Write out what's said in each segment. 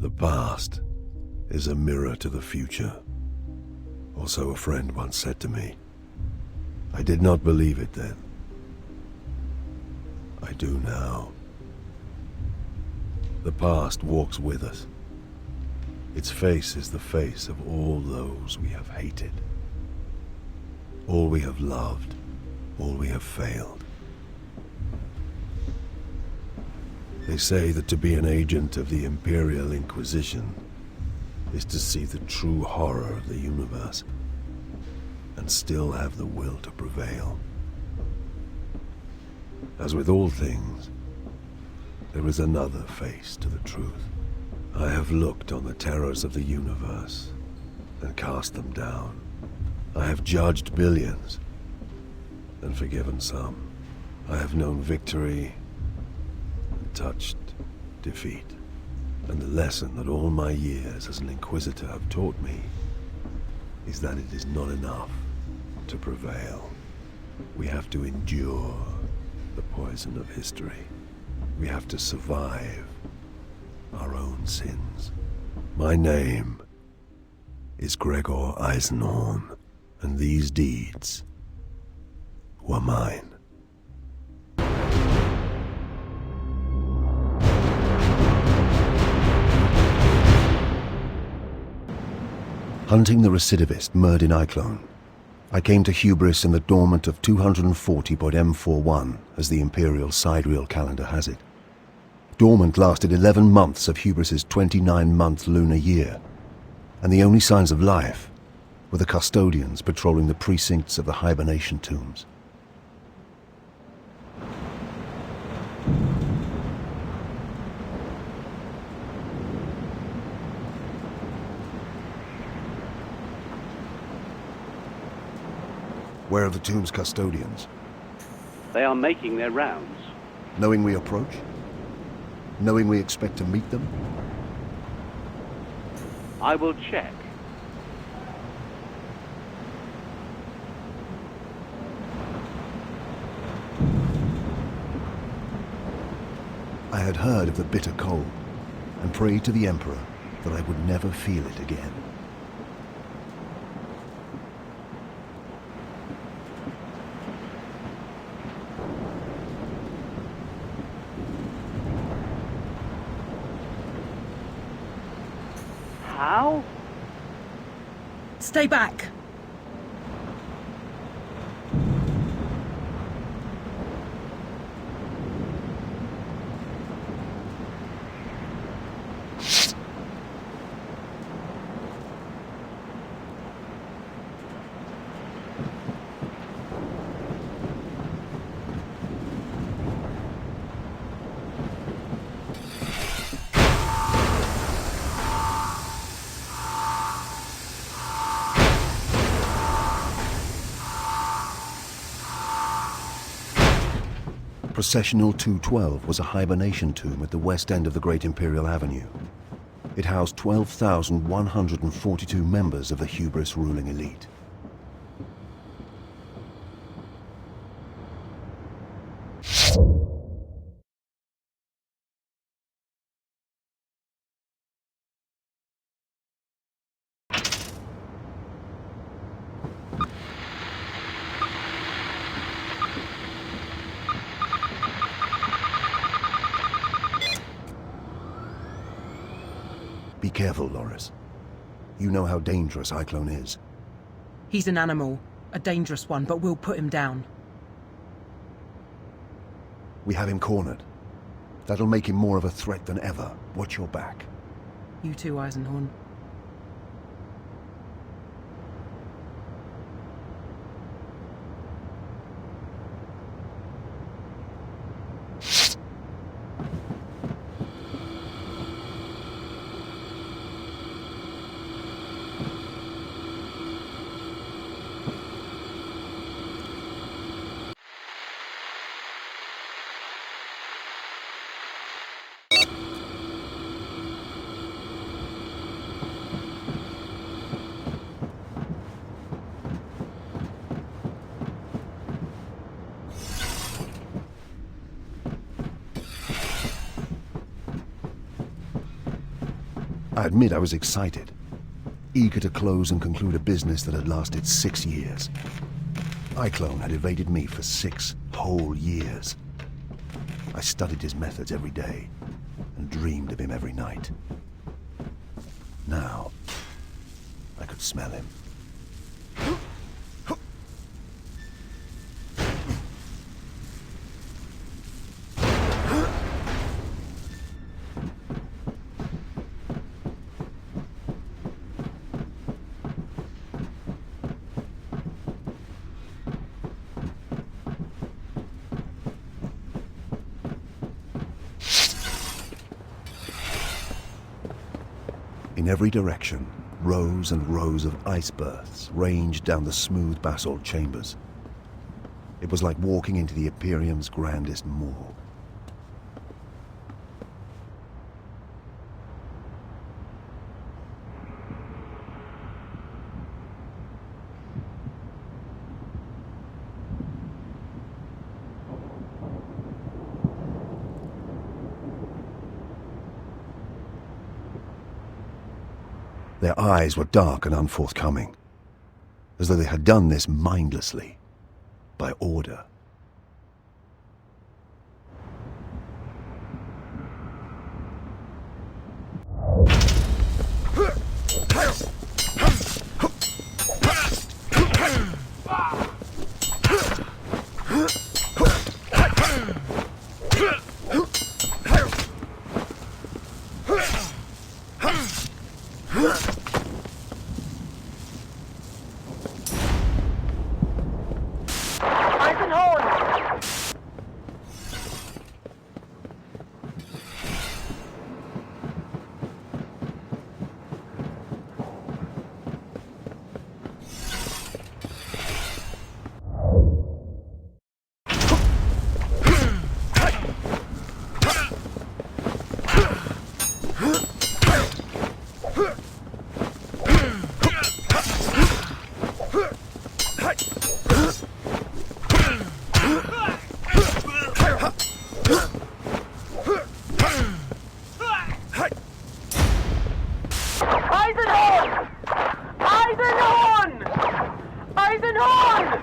The past is a mirror to the future. Or so a friend once said to me. I did not believe it then. I do now. The past walks with us. Its face is the face of all those we have hated. All we have loved, all we have failed. They say that to be an agent of the Imperial Inquisition is to see the true horror of the universe and still have the will to prevail. As with all things, there is another face to the truth. I have looked on the terrors of the universe and cast them down. I have judged billions and forgiven some. I have known victory and touched defeat. And the lesson that all my years as an Inquisitor have taught me is that it is not enough to prevail. We have to endure the poison of history. We have to survive our own sins. My name is Gregor Eisenhorn, and these deeds were mine. Hunting the recidivist Murd in Eyclone, I came to hubris in the dormant of 240.M41, as the Imperial sidereal calendar has it. Dormant lasted 11 months of hubris's 29-month lunar year, and the only signs of life were the custodians patrolling the precincts of the hibernation tombs. Where are the tomb's custodians? They are making their rounds. Knowing we approach? Knowing we expect to meet them? I will check. I had heard of the bitter cold, and prayed to the Emperor that I would never feel it again. How? Stay back! Processional 212 was a hibernation tomb at the west end of the Great Imperial Avenue. It housed 12,142 members of the hubris ruling elite. Be careful, Loris. You know how dangerous Eyclone is. He's an animal, a dangerous one, but we'll put him down. We have him cornered. That'll make him more of a threat than ever. Watch your back. You too, Eisenhorn. I admit I was excited, eager to close and conclude a business that had lasted 6 years. Eyclone had evaded me for 6 whole years. I studied his methods every day and dreamed of him every night. Now, I could smell him. In every direction, rows and rows of ice berths ranged down the smooth basalt chambers. It was like walking into the Imperium's grandest morgue. Their eyes were dark and unforthcoming, as though they had done this mindlessly, by order. Eisenhorn! Eisenhorn! Eisenhorn!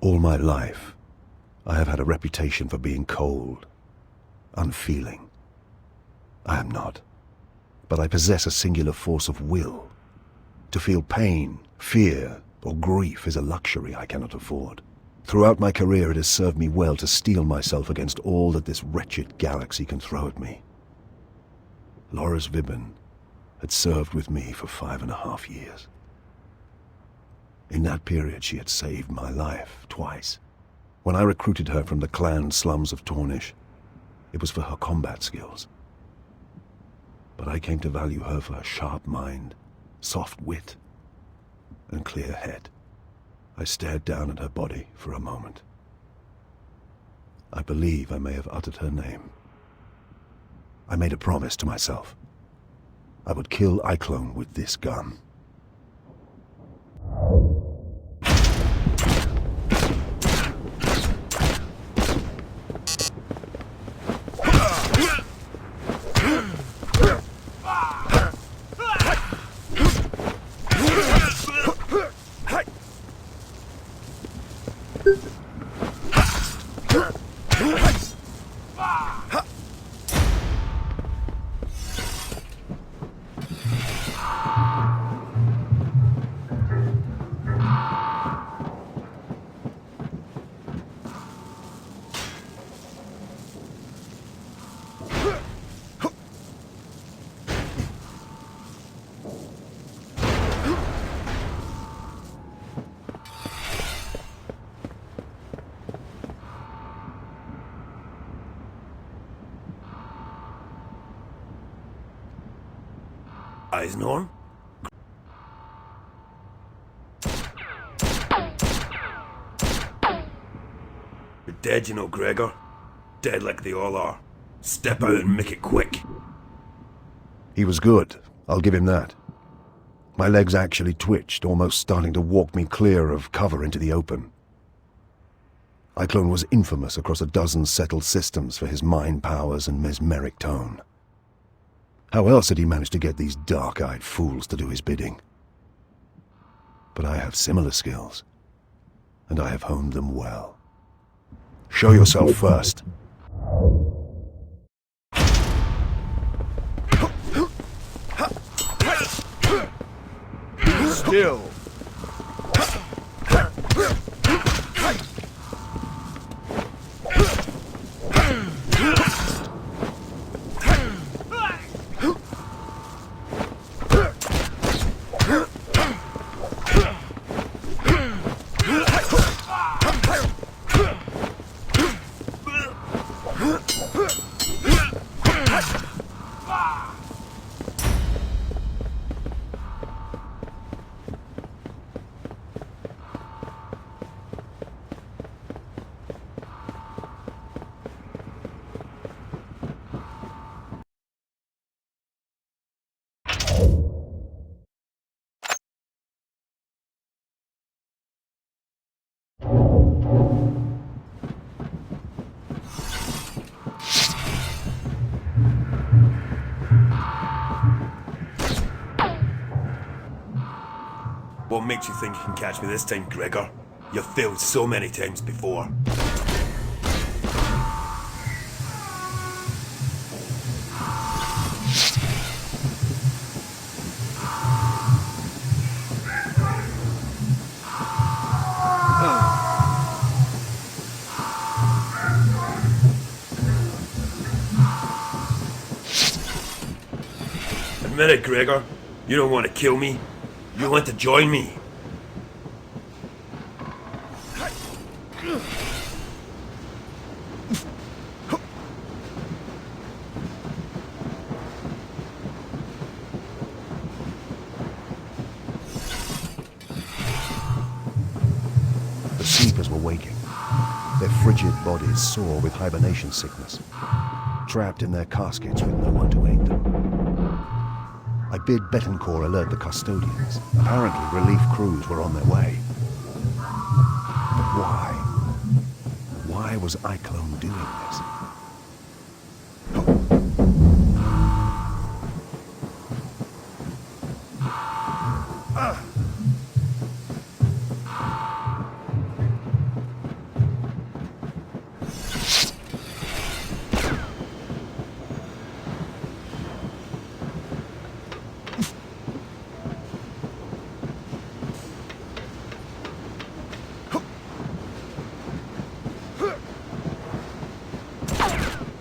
All my life, I have had a reputation for being cold, unfeeling. I am not, but I possess a singular force of will. To feel pain, fear, or grief is a luxury I cannot afford. Throughout my career, it has served me well to steel myself against all that this wretched galaxy can throw at me. Loris Vibben had served with me for 5.5 years. In that period, she had saved my life twice. When I recruited her from the clan slums of Tornish, it was for her combat skills. But I came to value her for her sharp mind, soft wit, and clear head. I stared down at her body for a moment. I believe I may have uttered her name. I made a promise to myself. I would kill Eyclone with this gun. Eisenhorn? You're dead, you know, Gregor. Dead like they all are. Step out and make it quick. He was good, I'll give him that. My legs actually twitched, almost starting to walk me clear of cover into the open. Eyclone was infamous across a dozen settled systems for his mind powers and mesmeric tone. How else had he managed to get these dark-eyed fools to do his bidding? But I have similar skills, and I have honed them well. Show yourself first. Still. What makes you think you can catch me this time, Gregor? You've failed so many times before. Admit it, Gregor. You don't want to kill me. You want to join me? The sleepers were waking, their frigid bodies sore with hibernation sickness, trapped in their caskets with no one to aid them. I bid Betancourt alert the custodians. Apparently relief crews were on their way. But why? Why was Eyclone doing this?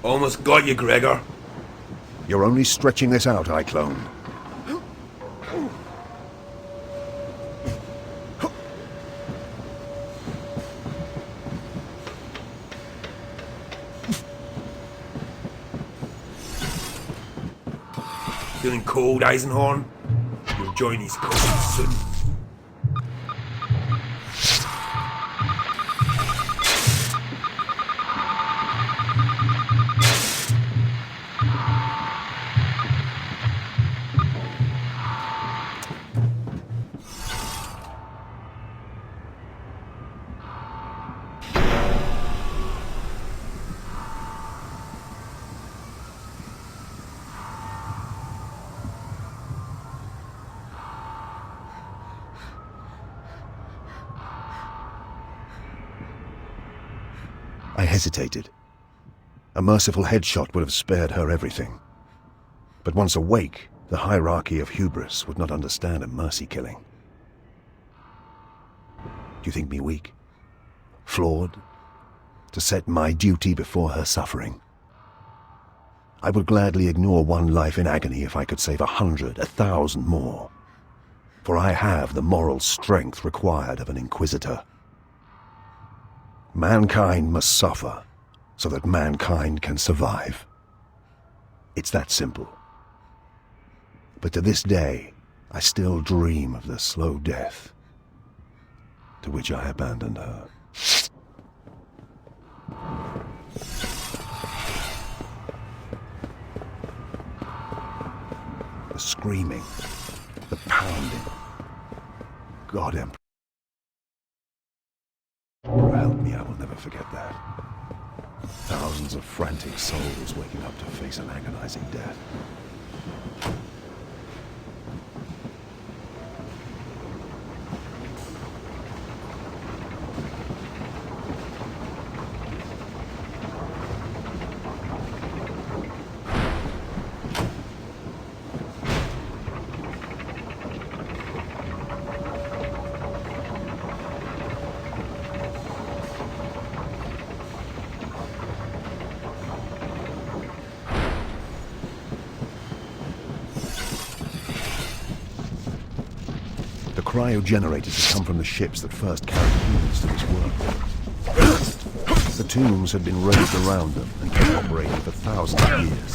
Almost got you, Gregor. You're only stretching this out, Eyclone. Feeling cold, Eisenhorn? You'll join these cold soon. I hesitated. A merciful headshot would have spared her everything. But once awake, the hierarchy of hubris would not understand a mercy killing. Do you think me weak? Flawed? To set my duty before her suffering? I would gladly ignore one life in agony if I could save 100, 1,000 more. For I have the moral strength required of an Inquisitor. Mankind must suffer so that mankind can survive. It's that simple. But to this day, I still dream of the slow death to which I abandoned her. The screaming, the pounding. God, Emperor, help me, I will never forget that. Thousands of frantic souls waking up to face an agonizing death. Cryogenerators had come from the ships that first carried humans to this world. The tombs had been raised around them and kept operating for thousands of years.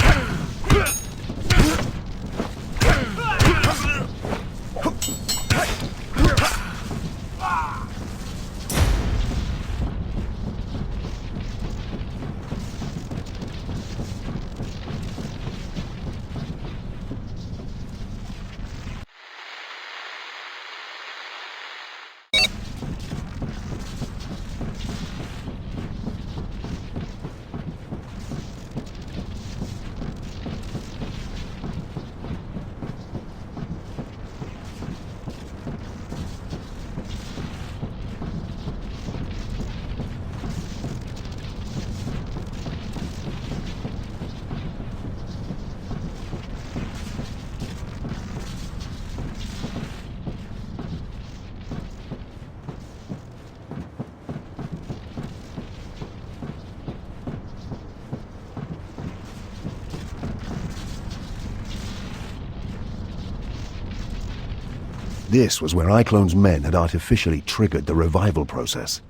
This was where Eyclone's men had artificially triggered the revival process.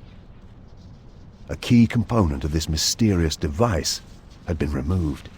A key component of this mysterious device had been removed.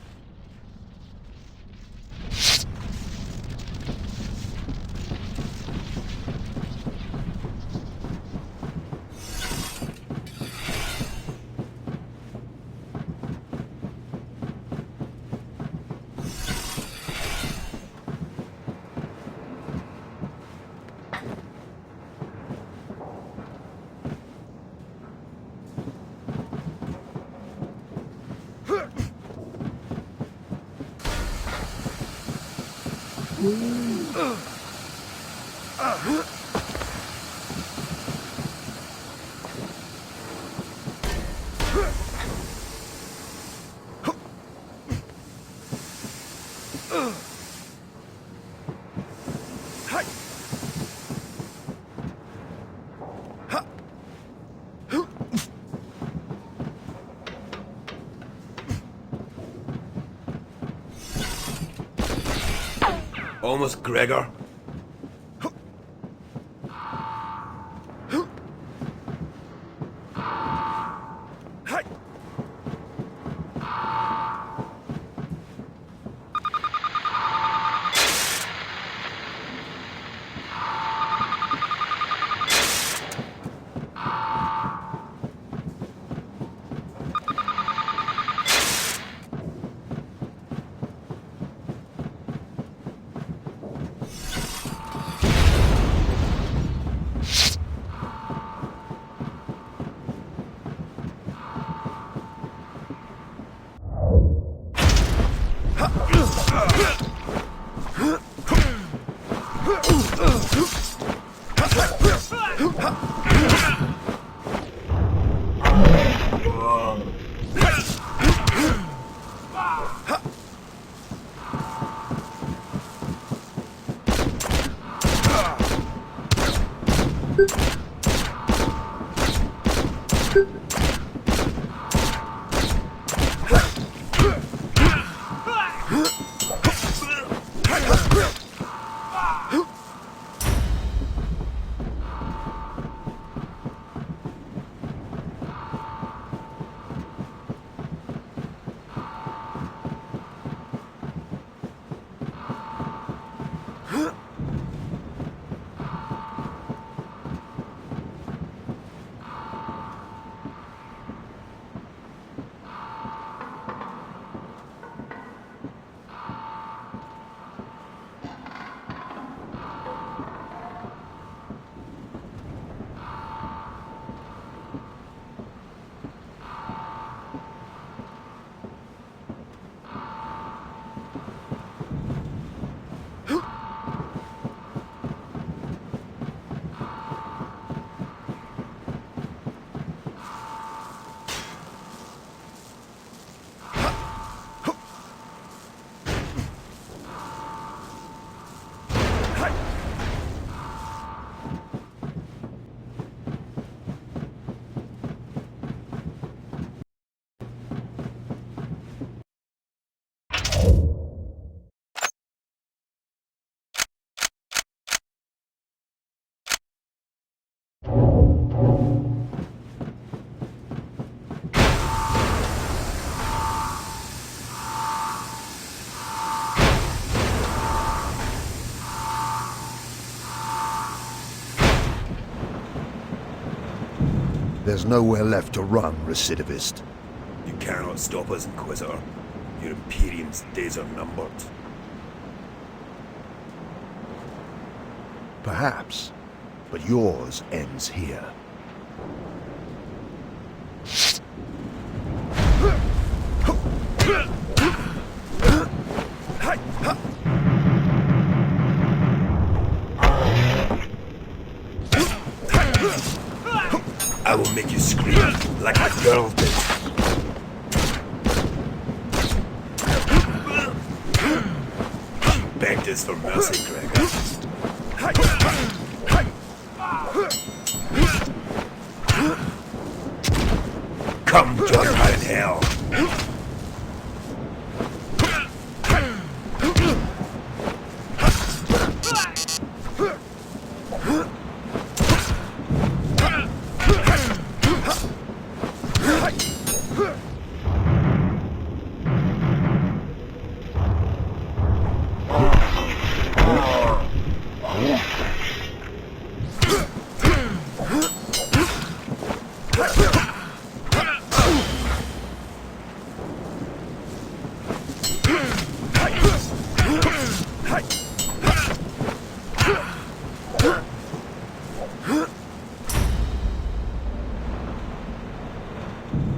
Almost, Gregor. There's nowhere left to run, recidivist. You cannot stop us, Inquisitor. Your Imperium's days are numbered. Perhaps, but yours ends here. I will make you scream like a girl did. Begged us for mercy, Gregor. Come join her in hell.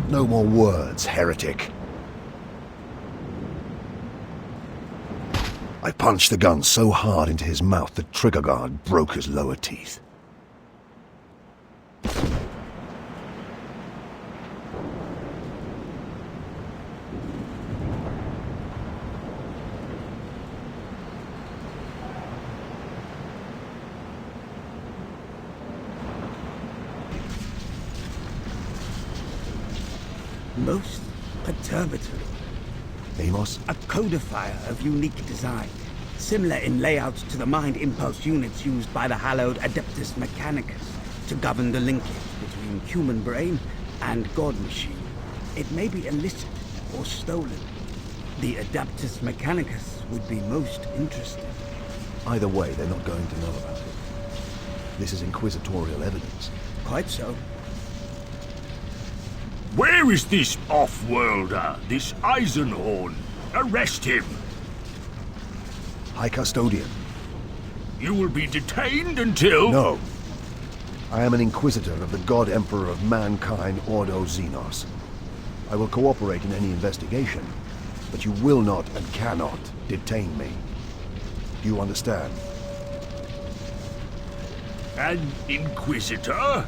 No more words, heretic. I punched the gun so hard into his mouth the trigger guard broke his lower teeth. Most perturbatory. Amos? A codifier of unique design, similar in layout to the mind impulse units used by the hallowed Adeptus Mechanicus to govern the linkage between human brain and god machine. It may be illicit or stolen. The Adeptus Mechanicus would be most interested. Either way, they're not going to know about it. This is inquisitorial evidence. Quite so. Where is this off-worlder, this Eisenhorn? Arrest him! High Custodian. You will be detained until... No. I am an Inquisitor of the God Emperor of Mankind, Ordo Xenos. I will cooperate in any investigation, but you will not and cannot detain me. Do you understand? An Inquisitor?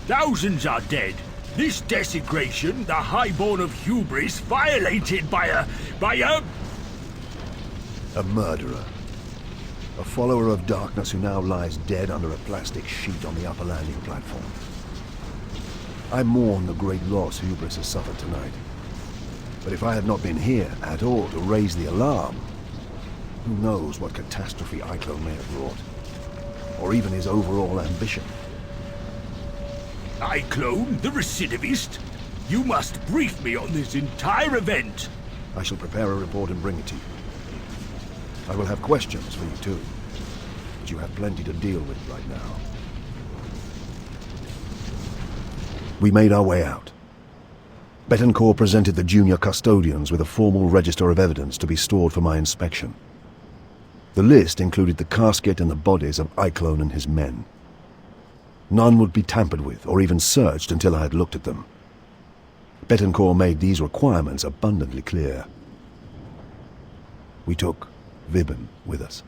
Thousands are dead. This desecration, the highborn of hubris, violated by a... A murderer. A follower of darkness who now lies dead under a plastic sheet on the upper landing platform. I mourn the great loss hubris has suffered tonight. But if I had not been here at all to raise the alarm, who knows what catastrophe Eyclone may have brought. Or even his overall ambition. Eyclone, the recidivist? You must brief me on this entire event. I shall prepare a report and bring it to you. I will have questions for you too, but you have plenty to deal with right now. We made our way out. Betancourt presented the junior custodians with a formal register of evidence to be stored for my inspection. The list included the casket and the bodies of Eyclone and his men. None would be tampered with or even searched until I had looked at them. Betancourt made these requirements abundantly clear. We took Vibben with us.